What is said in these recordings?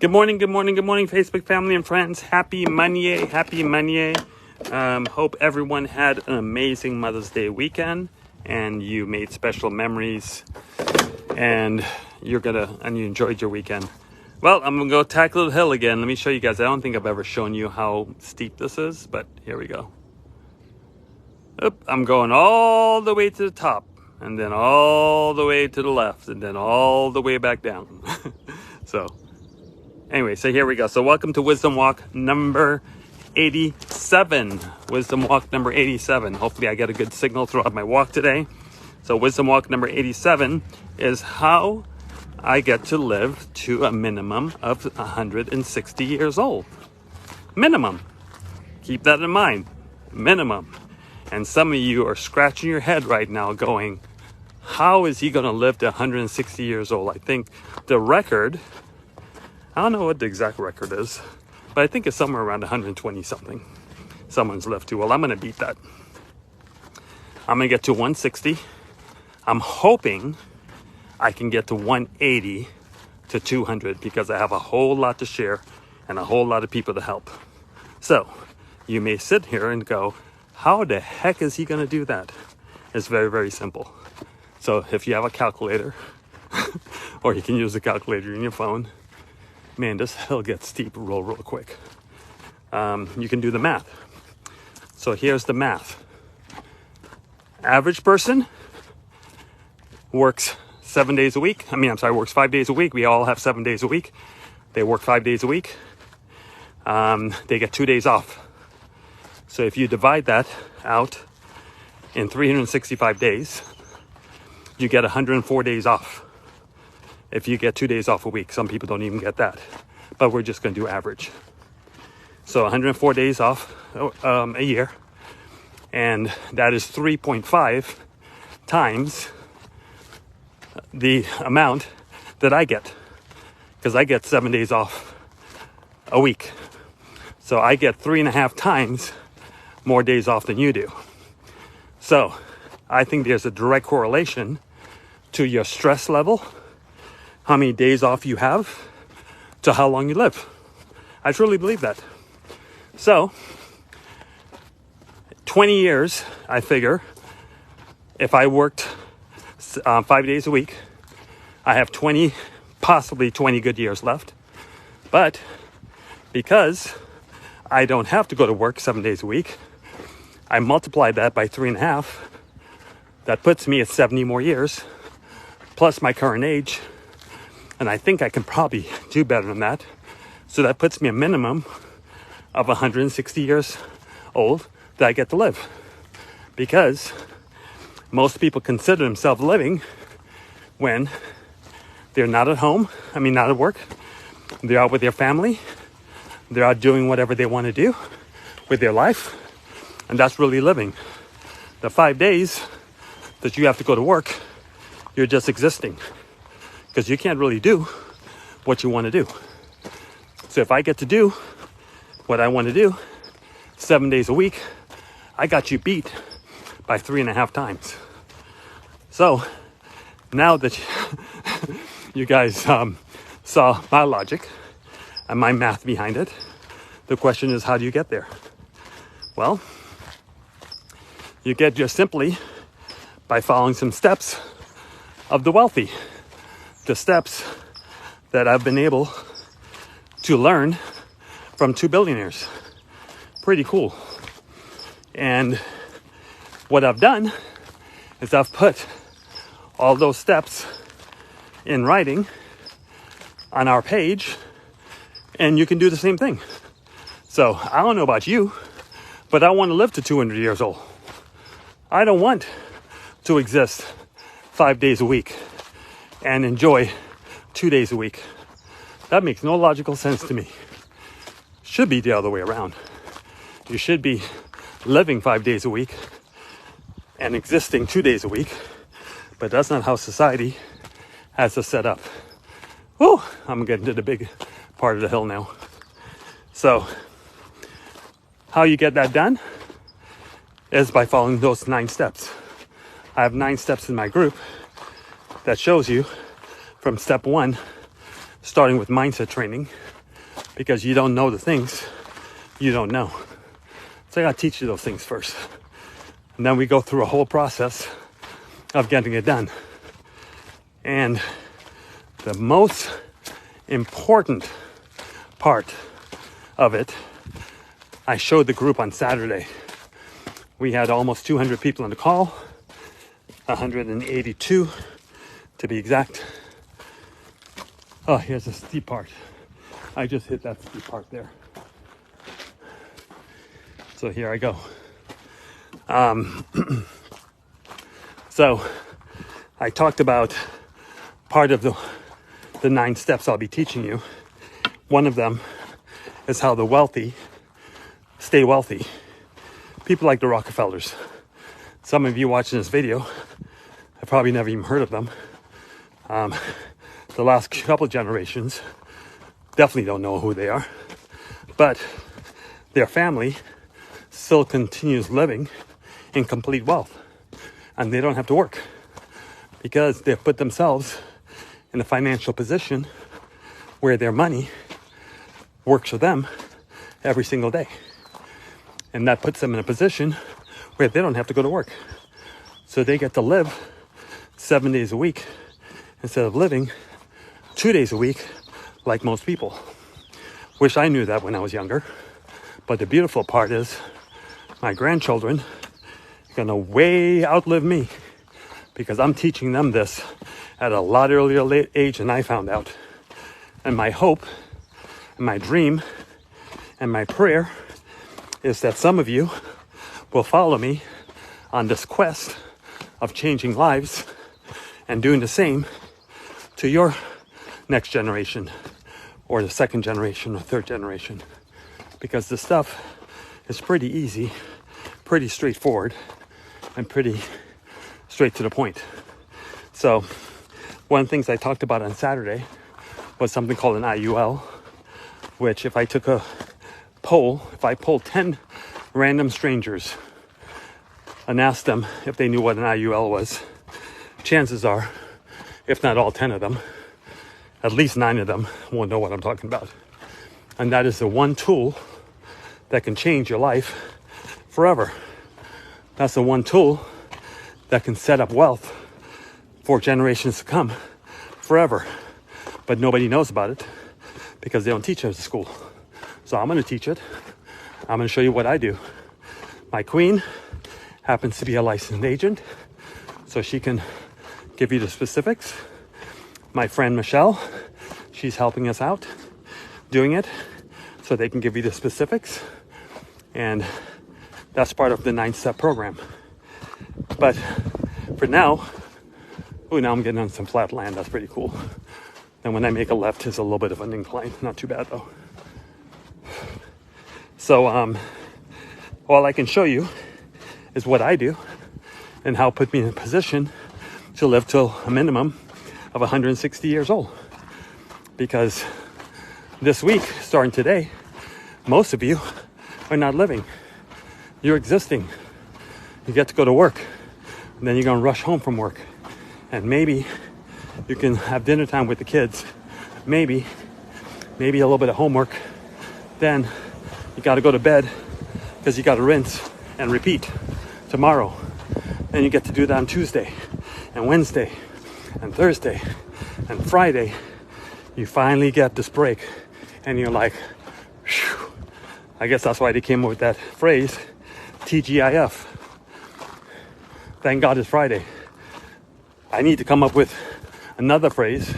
Good morning, Facebook family and friends. Happy Monday, hope everyone had an amazing Mother's Day weekend and you made special memories and you enjoyed your weekend. Well, I'm gonna go tackle the hill again. Let me show you guys. I don't think I've ever shown you how steep this is, but here we go. I'm going all the way to the top and then all the way to the left and then all the way back down. Anyway, so here we go. So welcome to Wisdom Walk number 87. Wisdom Walk number 87. Hopefully I get a good signal throughout my walk today. So Wisdom Walk number 87 is how I get to live to a minimum of 160 years old. Minimum. Keep that in mind. Minimum. And some of you are scratching your head right now going, how is he going to live to 160 years old? I think the record, I don't know what the exact record is, but I think it's somewhere around 120 something. Someone's lived to. Well, I'm going to beat that. I'm going to get to 160. I'm hoping I can get to 180 to 200 because I have a whole lot to share and a whole lot of people to help. So you may sit here and go, how the heck is he going to do that? It's very, very simple. So if you have a calculator or you can use the calculator in your phone, man, this hill gets steep real quick. You can do the math. So here's the math. Average person works 7 days a week. Works 5 days a week. We all have 7 days a week. They work 5 days a week. They get 2 days off. So if you divide that out in 365 days, you get 104 days off. If you get 2 days off a week, some people don't even get that, but we're just going to do average. So 104 days off a year, and that is 3.5 times the amount that I get, because I get 7 days off a week. So I get 3.5 times more days off than you do. So I think there's a direct correlation to your stress level, how many days off you have, to how long you live. I truly believe that. So 20 years, I figure, if I worked 5 days a week, I have 20, possibly 20 good years left. But because I don't have to go to work 7 days a week, I multiply that by 3.5. That puts me at 70 more years, plus my current age. And I think I can probably do better than that. So that puts me a minimum of 160 years old that I get to live. Because most people consider themselves living when they're not at home. Not at work. They're out with their family. They're out doing whatever they want to do with their life. And that's really living. The 5 days that you have to go to work, you're just existing. Because you can't really do what you want to do. So if I get to do what I want to do 7 days a week, I got you beat by 3.5 times. So now that you guys saw my logic and my math behind it, the question is, how do you get there? Well, you get just simply by following some steps of the wealthy. The steps that I've been able to learn from 2 billionaires. Pretty cool. And what I've done is I've put all those steps in writing on our page, and you can do the same thing. So I don't know about you, but I want to live to 200 years old. I don't want to exist 5 days a week and enjoy 2 days a week. That makes no logical sense to me. Should be the other way around. You should be living 5 days a week and existing 2 days a week, but that's not how society has us set up. Whew, I'm getting to the big part of the hill now. So, how you get that done is by following those 9 steps. I have 9 steps in my group that shows you from step 1 starting with mindset training, because you don't know the things you don't know. So I gotta teach you those things first. And then we go through a whole process of getting it done. And the most important part of it, I showed the group on Saturday. We had almost 200 people on the call, 182 to be exact. Oh, here's a steep part. I just hit that steep part there. So here I go. So I talked about part of the 9 steps I'll be teaching you. One of them is how the wealthy stay wealthy. People like the Rockefellers. Some of you watching this video have probably never even heard of them. The last couple generations definitely don't know who they are. But their family still continues living in complete wealth. And they don't have to work, because they've put themselves in a financial position where their money works for them every single day. And that puts them in a position where they don't have to go to work. So they get to live 7 days a week instead of living 2 days a week like most people. Wish I knew that when I was younger. But the beautiful part is my grandchildren are gonna way outlive me, because I'm teaching them this at a lot earlier age than I found out. And my hope and my dream and my prayer is that some of you will follow me on this quest of changing lives and doing the same to your next generation, or the second generation or third generation. Because the stuff is pretty easy, pretty straightforward, and pretty straight to the point. So one of the things I talked about on Saturday was something called an IUL, which if I took a poll, if I polled 10 random strangers and asked them if they knew what an IUL was, chances are, if not all 10 of them, at least 9 of them won't know what I'm talking about. And that is the one tool that can change your life forever. That's the one tool that can set up wealth for generations to come forever. But nobody knows about it because they don't teach it at school. So I'm going to teach it. I'm going to show you what I do. My queen happens to be a licensed agent, so she can give you the specifics. My friend Michelle, she's helping us out doing it, so they can give you the specifics. And that's part of the 9-step program. But for now, now I'm getting on some flat land. That's pretty cool. And when I make a left, it's a little bit of an incline. Not too bad though. So all I can show you is what I do and how it put me in a position to live till a minimum of 160 years old. Because this week, starting today, most of you are not living. You're existing. You get to go to work, and then you're gonna rush home from work. And maybe you can have dinner time with the kids. Maybe a little bit of homework. Then you gotta go to bed because you gotta rinse and repeat tomorrow. And you get to do that on Tuesday and Wednesday and Thursday and Friday. You finally get this break and you're like, phew. I guess that's why they came up with that phrase, TGIF. Thank God it's Friday. I need to come up with another phrase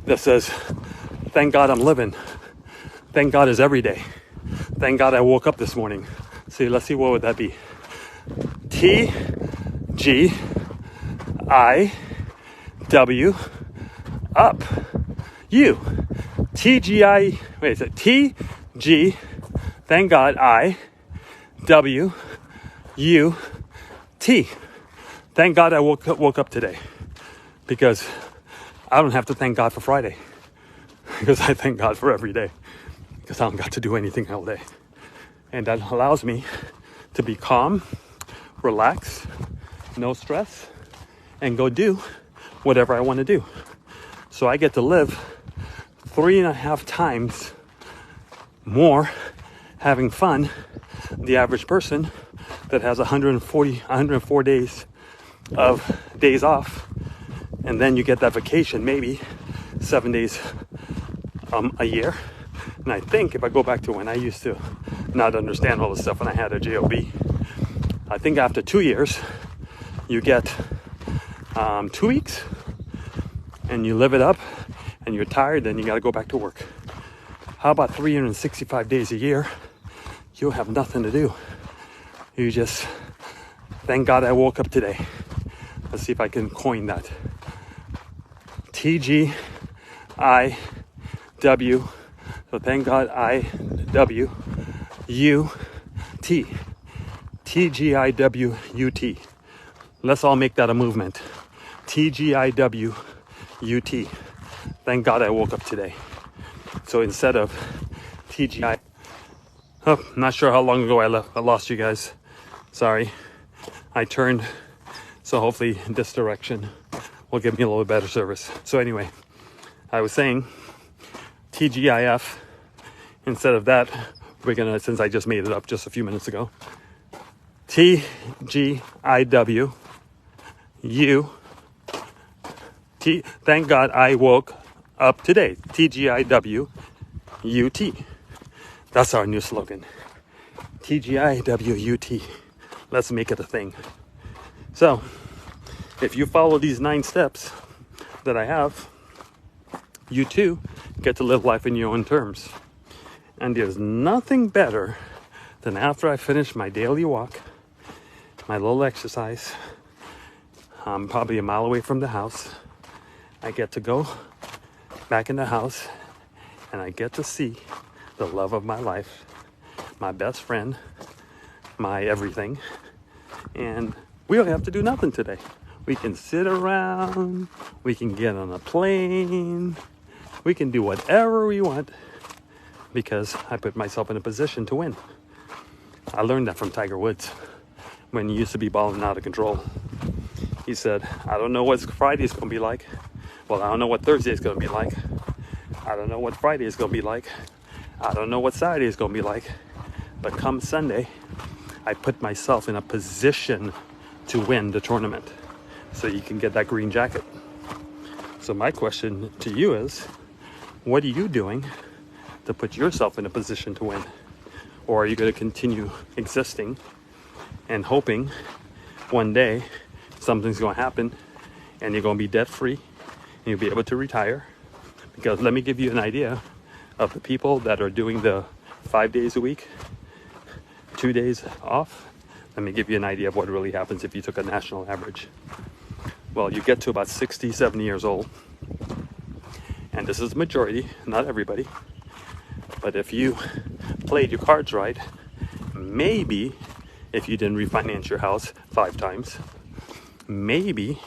that says, thank God I'm living. Thank God is every day. Thank God I woke up this morning. See, let's see, what would that be? T-G-I-W up. You. T-G-I, wait, is it T-G, thank God, I-W-U-T. Thank God I woke up today, because I don't have to thank God for Friday, because I thank God for every day, because I don't got to do anything all day. And that allows me to be calm, relax, no stress, and go do whatever I want to do. So I get to live 3.5 times more having fun the average person that has 104 days of days off, and then you get that vacation, maybe 7 days a year. And I think if I go back to when I used to not understand all this stuff when I had a job, I think after 2 years you get 2 weeks and you live it up, and you're tired, then you got to go back to work. How about 365 days a year? You'll have nothing to do. You just, thank God I woke up today. Let's see if I can coin that. TGIW. So thank God IWUT. TGIWUT. Let's all make that a movement. TGIWUT. Thank God I woke up today. So instead of TGI, not sure how long ago I lost you guys. Sorry. I turned, so hopefully this direction will give me a little better service. So anyway, I was saying TGIF. Instead of that, we're gonna, since I just made it up just a few minutes ago, TGIW. Thank God I woke up today. TGIWUT. That's our new slogan. TGIWUT. Let's make it a thing. So, if you follow these 9 steps that I have, you too get to live life in your own terms. And there's nothing better than after I finish my daily walk, my little exercise, I'm probably a mile away from the house. I get to go back in the house and I get to see the love of my life, my best friend, my everything. And we don't have to do nothing today. We can sit around, we can get on a plane, we can do whatever we want because I put myself in a position to win. I learned that from Tiger Woods when he used to be balling out of control. He said, I don't know what Friday's going to be like. Well, I don't know what Thursday's going to be like. I don't know what Friday is going to be like. I don't know what Saturday is going to be like. But come Sunday, I put myself in a position to win the tournament so you can get that green jacket. So my question to you is, what are you doing to put yourself in a position to win? Or are you going to continue existing and hoping one day something's going to happen and you're going to be debt free and you'll be able to retire? Because let me give you an idea of the people that are doing the 5 days a week, 2 days off. Let me give you an idea of what really happens if you took a national average. Well, you get to about 60, 70 years old. And this is the majority, not everybody. But if you played your cards right, maybe if you didn't refinance your house 5 times, maybe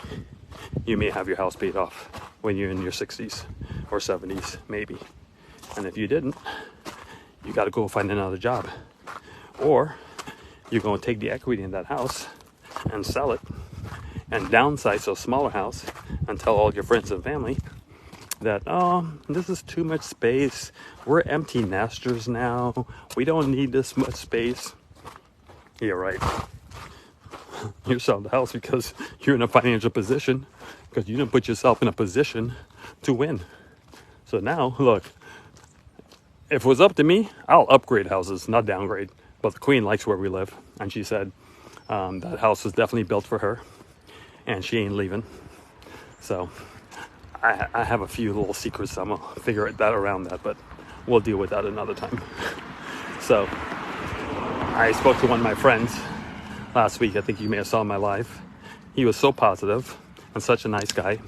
you may have your house paid off when you're in your 60s or 70s, maybe. And if you didn't, you got to go find another job. Or you're going to take the equity in that house and sell it and downsize to a smaller house and tell all your friends and family that, oh, this is too much space. We're empty nesters now. We don't need this much space. Yeah, right. You're selling the house because you're in a financial position, because you didn't put yourself in a position to win. So now, look, if it was up to me, I'll upgrade houses, not downgrade. But the Queen likes where we live. And she said that house was definitely built for her. And she ain't leaving. So I have a few little secrets. I'm going to figure that around that. But we'll deal with that another time. So I spoke to one of my friends last week. I think you may have saw my live. He was so positive and such a nice guy.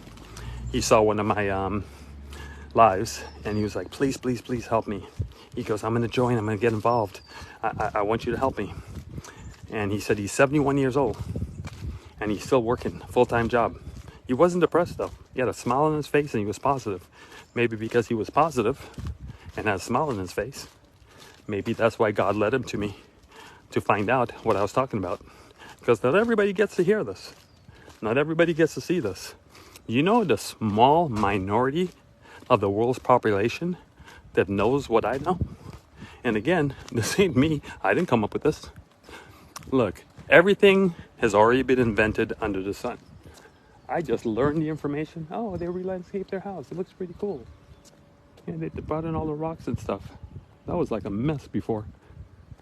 He saw one of my lives. And he was like, please, please, please help me. He goes, I'm going to join. I'm going to get involved. I want you to help me. And he said he's 71 years old. And he's still working a full-time job. He wasn't depressed, though. He had a smile on his face and he was positive. Maybe because he was positive and had a smile on his face, maybe that's why God led him to me to find out what I was talking about. Because not everybody gets to hear this. Not everybody gets to see this. You know the small minority of the world's population that knows what I know. And again, this ain't me. I didn't come up with this. Look, everything has already been invented under the sun. I just learned the information. Oh, they re-landscaped their house. It looks pretty cool. And they brought in all the rocks and stuff. That was like a mess before.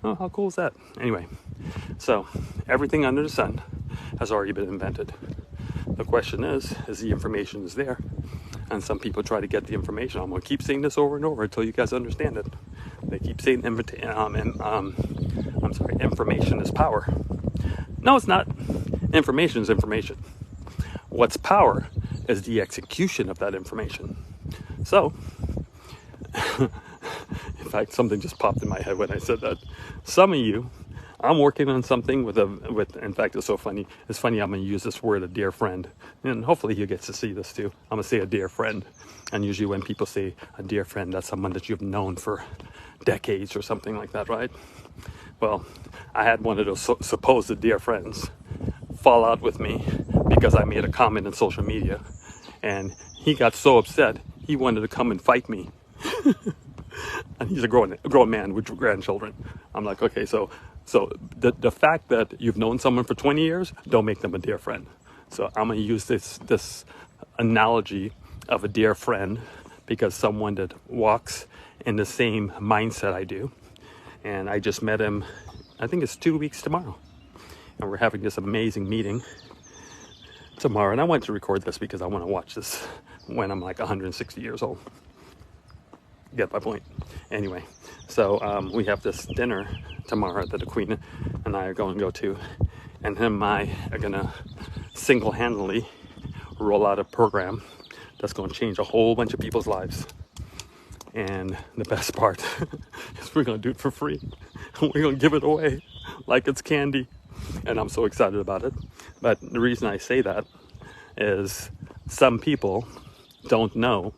Oh, how cool is that? Anyway, so everything under the sun has already been invented. The question is the information is there? And some people try to get the information. I'm going to keep saying this over and over until you guys understand it. They keep saying information is power. No, it's not. Information is information. What's power is the execution of that information. So, in fact, something just popped in my head when I said that. Some of you, I'm working on something with, in fact, it's so funny. It's funny, I'm going to use this word, a dear friend. And hopefully he gets to see this too. I'm going to say a dear friend. And usually when people say a dear friend, that's someone that you've known for decades or something like that, right? Well, I had one of those supposed dear friends fall out with me because I made a comment on social media. And he got so upset, he wanted to come and fight me. And he's a grown man with grandchildren. I'm like, okay, so the fact that you've known someone for 20 years, don't make them a dear friend. So I'm going to use this analogy of a dear friend because someone that walks in the same mindset I do. And I just met him, I think it's 2 weeks tomorrow. And we're having this amazing meeting tomorrow. And I want to record this because I want to watch this when I'm like 160 years old. Get my point. Anyway, so we have this dinner tomorrow that the Queen and I are going to go to, and him and I are going to single-handedly roll out a program that's going to change a whole bunch of people's lives. And the best part is we're going to do it for free. We're going to give it away like it's candy. And I'm so excited about it. But the reason I say that is some people don't know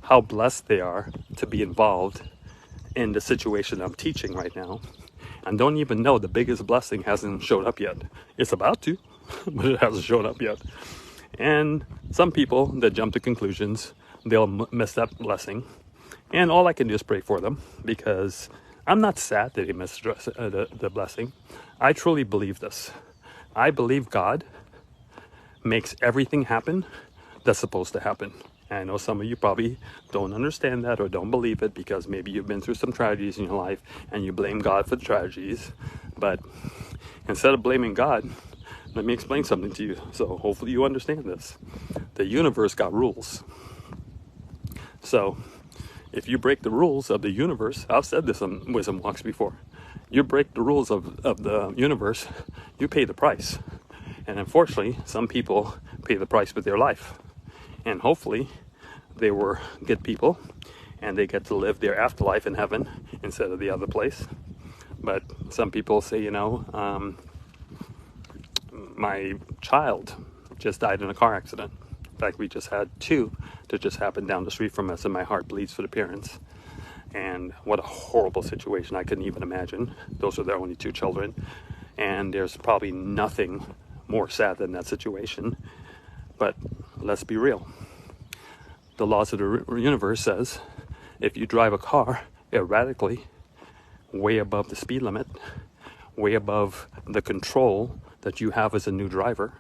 how blessed they are to be involved in the situation I'm teaching right now, and don't even know the biggest blessing hasn't showed up yet. It's about to, but it hasn't shown up yet. And some people that jump to conclusions, they'll miss that blessing. And all I can do is pray for them, because I'm not sad that they missed the blessing. I truly believe this. I believe God makes everything happen that's supposed to happen. And I know some of you probably don't understand that or don't believe it because maybe you've been through some tragedies in your life and you blame God for the tragedies. But instead of blaming God, let me explain something to you. So hopefully you understand this. The universe got rules. So if you break the rules of the universe, I've said this on Wisdom Walks before, you break the rules of the universe, you pay the price. And unfortunately, some people pay the price with their life. And hopefully they were good people and they get to live their afterlife in heaven instead of the other place. But some people say, my child just died in a car accident. In fact, we just had two that just happened down the street from us, and my heart bleeds for the parents. And what a horrible situation. I couldn't even imagine. Those are their only two children. And there's probably nothing more sad than that situation. But let's be real. The laws of the universe says if you drive a car erratically, way above the speed limit, way above the control that you have as a new driver,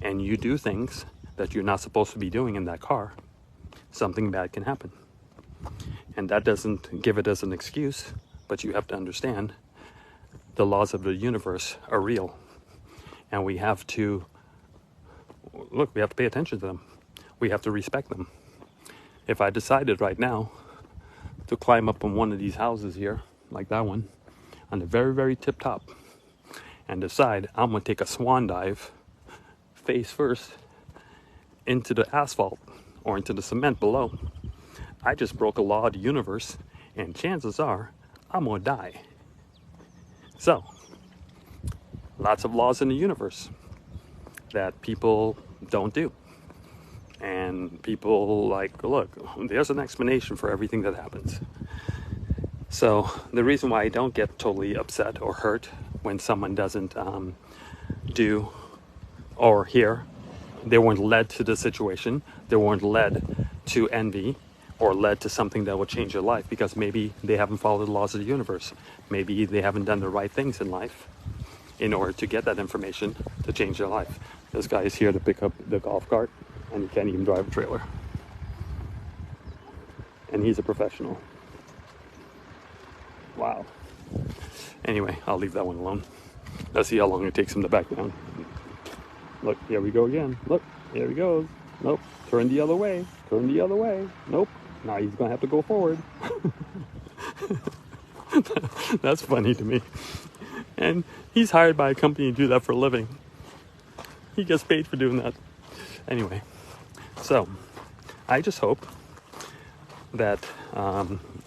and you do things that you're not supposed to be doing in that car, something bad can happen. And that doesn't give it as an excuse, but you have to understand the laws of the universe are real. And we have to pay attention to them. We have to respect them. If I decided right now to climb up on one of these houses here, like that one, on the very, very tip top, and decide I'm going to take a swan dive face first into the asphalt or into the cement below, I just broke a law of the universe, and chances are I'm going to die. So, lots of laws in the universe that people don't do. And people look, there's an explanation for everything that happens. So the reason why I don't get totally upset or hurt when someone doesn't do or hear, they weren't led to the situation, they weren't led to envy or led to something that will change your life, because maybe they haven't followed the laws of the universe. Maybe they haven't done the right things in life in order to get that information to change their life. This guy is here to pick up the golf cart, and he can't even drive a trailer. And he's a professional. Wow. Anyway, I'll leave that one alone. Let's see how long it takes him to back down. Look, here we go again. Look, here he goes. Nope, turn the other way. Turn the other way. Nope, now he's gonna have to go forward. That's funny to me. And he's hired by a company to do that for a living. He gets paid for doing that. Anyway, so I just hope that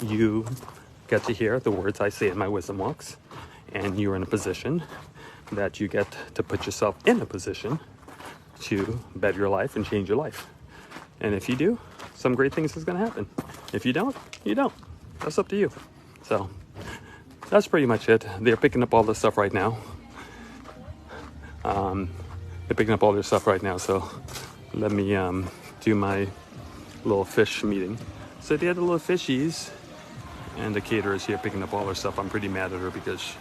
you get to hear the words I say in my wisdom walks, and you're in a position that you get to put yourself in a position to better your life and change your life. And if you do, some great things is going to happen. If you don't, you don't. That's up to you. So that's pretty much it. They're picking up all this stuff right now. They're picking up all their stuff right now. So let me do my little fish meeting. So they had the little fishies, and the caterer is here picking up all their stuff. I'm pretty mad at her because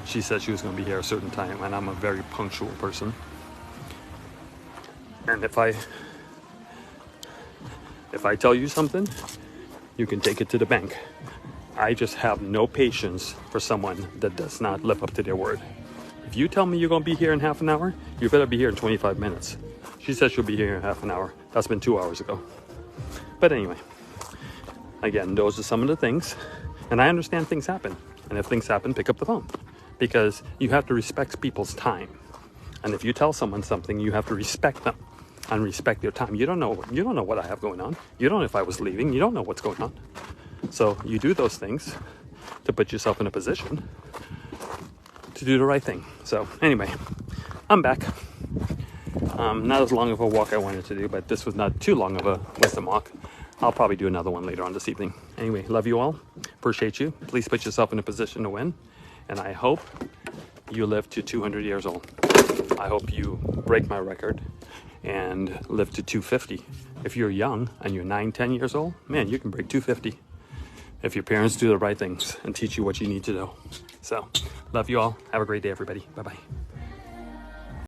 she said she was going to be here a certain time, and I'm a very punctual person. And if I tell you something, you can take it to the bank. I just have no patience for someone that does not live up to their word. If you tell me you're going to be here in half an hour, you better be here in 25 minutes. She said she'll be here in half an hour. That's been 2 hours ago. But anyway, again, those are some of the things. And I understand things happen. And if things happen, pick up the phone. Because you have to respect people's time. And if you tell someone something, you have to respect them and respect their time. You don't know what I have going on. You don't know if I was leaving. You don't know what's going on. So you do those things to put yourself in a position to do the right thing. So anyway, I'm back. Not as long of a walk I wanted to do, but this was not too long of a wisdom walk. I'll probably do another one later on this evening. Anyway, love you all. Appreciate you. Please put yourself in a position to win. And I hope you live to 200 years old. I hope you break my record and live to 250. If you're young and you're 9-10 years old, man, you can break 250 if your parents do the right things and teach you what you need to know. So, love you all. Have a great day, everybody. Bye-bye.